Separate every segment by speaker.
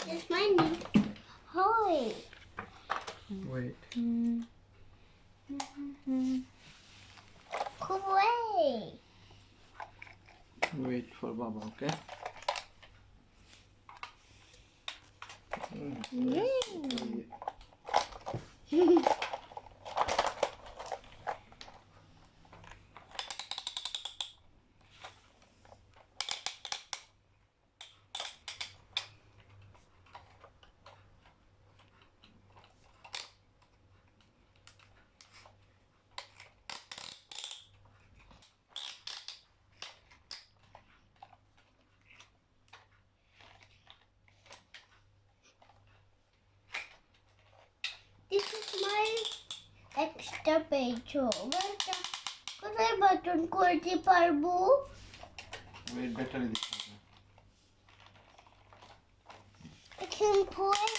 Speaker 1: It's mine. Hi.
Speaker 2: Wait.
Speaker 1: Hooray.
Speaker 2: Wait for Baba, okay?
Speaker 1: This is my extra page. কোথায় button করতে পারবো?
Speaker 2: Wait, battery দিতে হবে।
Speaker 1: I can play.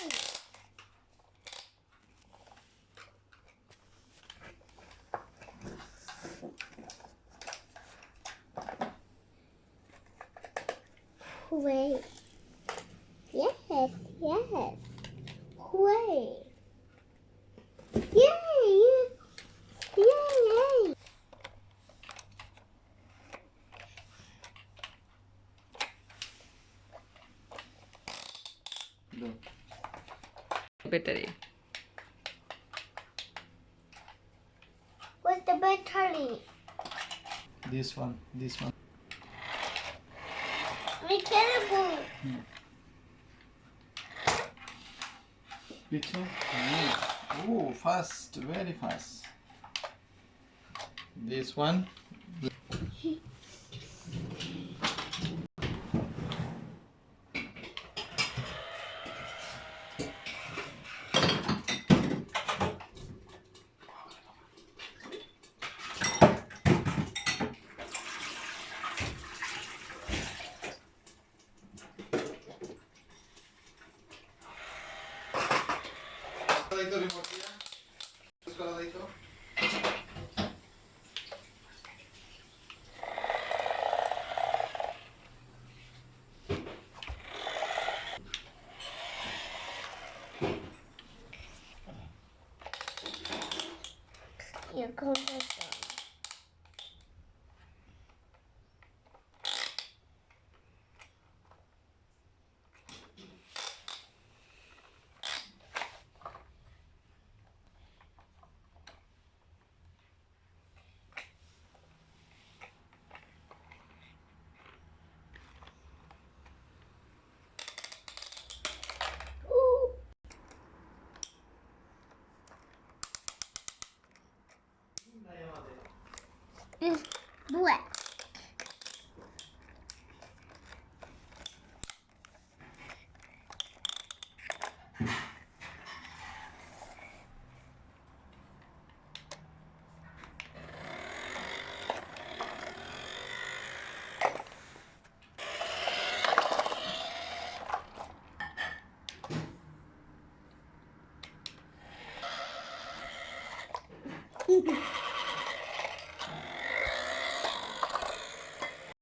Speaker 1: Wait. Yes, yes. Wait. Yay! Yay!
Speaker 2: Go.
Speaker 3: Battery.
Speaker 1: Where's the battery?
Speaker 2: This one.
Speaker 1: I can't go.
Speaker 2: Picture? Oh, fast, very fast. This one. Remote here. Use করা যাই তো।
Speaker 1: Here comes the sun. Ooh. It's black.